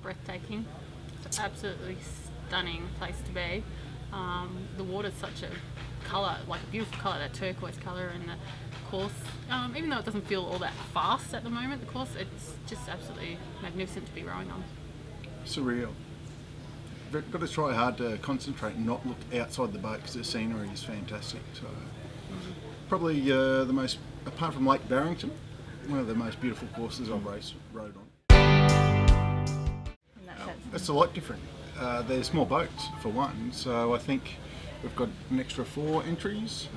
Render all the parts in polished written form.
breathtaking. It's an absolutely stunning place to be. The water's such a colour, like a beautiful colour, that turquoise colour, and the course, even though it doesn't feel all that fast at the moment, the course, it's just absolutely magnificent to be rowing on. Surreal. We've got to try hard to concentrate and not look outside the boat because the scenery is fantastic. So probably the most, apart from Lake Barrington, one of the most beautiful courses I've rowed on. It's a lot different. There's more boats for one, so I think we've got an extra four entries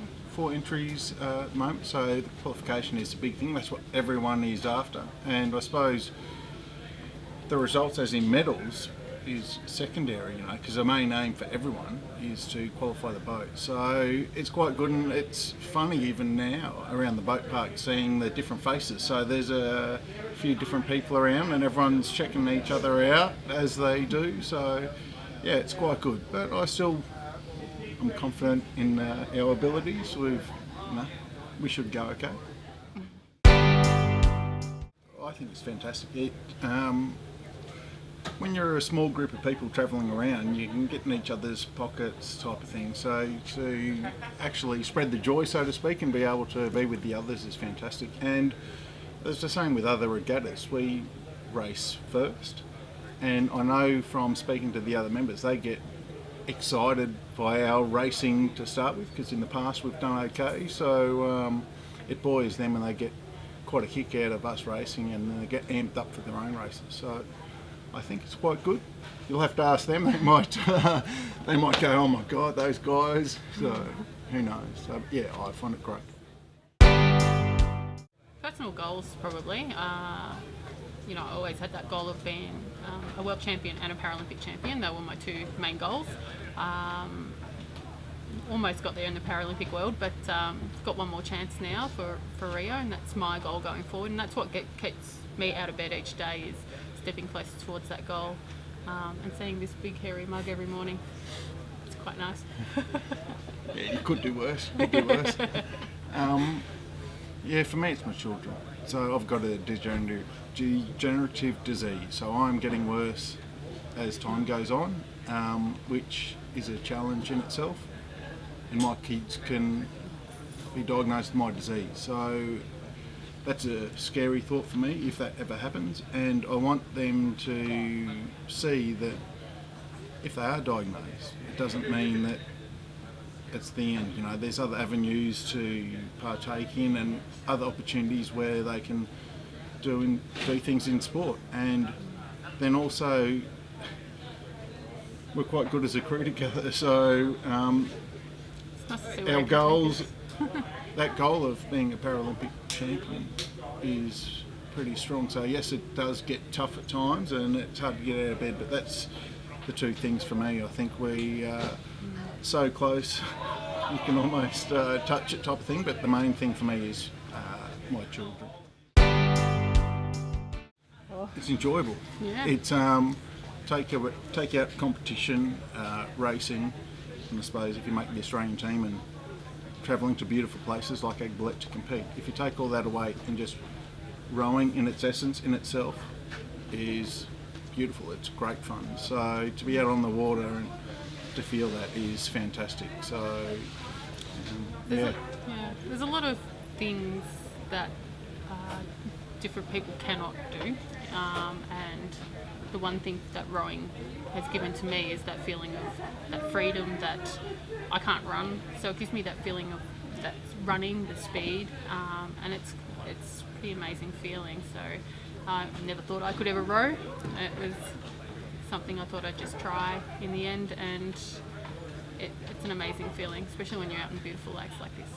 at the moment, so the qualification is the big thing. That's what everyone is after, and I suppose the results as in medals is secondary, because the main aim for everyone is to qualify the boat. So it's quite good, and it's funny even now around the boat park seeing the different faces. So there's a few different people around and everyone's checking each other out as they do. So yeah, it's quite good, but I'm confident in our abilities. We should go okay. I think it's fantastic. When you're a small group of people travelling around, you can get in each other's pockets type of thing. So to actually spread the joy, so to speak, and be able to be with the others is fantastic. And it's the same with other regattas. We race first, and I know from speaking to the other members, they get excited by our racing to start with, because in the past we've done okay. So it buoys them, and they get quite a kick out of us racing, and then they get amped up for their own races. So I think it's quite good. You'll have to ask them. They might go, "Oh my God, those guys." So who knows? So yeah, I find it great. Personal goals, probably. I always had that goal of being a world champion and a Paralympic champion. They were my two main goals. Almost got there in the Paralympic world, but got one more chance now for Rio, and that's my goal going forward. And that's what keeps me out of bed each day, is stepping closer towards that goal, and seeing this big hairy mug every morning. It's quite nice. Yeah, you could do worse. Yeah, for me it's my children. So I've got a degenerative disease, so I'm getting worse as time goes on, which is a challenge in itself. And my kids can be diagnosed with my disease. So that's a scary thought for me if that ever happens, and I want them to see that if they are diagnosed, it doesn't mean that it's the end. There's other avenues to partake in and other opportunities where they can do things in sport. And then also, we're quite good as a crew together, so our goals, that goal of being a Paralympic champion is pretty strong. So yes, it does get tough at times and it's hard to get out of bed, but that's the two things for me. I think we are so close, you can almost touch it type of thing, but the main thing for me is my children. It's enjoyable. Yeah. It's take out competition, racing, and I suppose if you make the Australian team and travelling to beautiful places like Agbolet to compete, if you take all that away, and just rowing in its essence in itself is beautiful. It's great fun. So to be out on the water and to feel that is fantastic. So there's a lot of things that different people cannot do, and the one thing that rowing has given to me is that feeling of that freedom that I can't run, so it gives me that feeling of that running, the speed, and it's a pretty amazing feeling. So I never thought I could ever row. It was something I thought I'd just try in the end, and it's an amazing feeling, especially when you're out in beautiful lakes like this.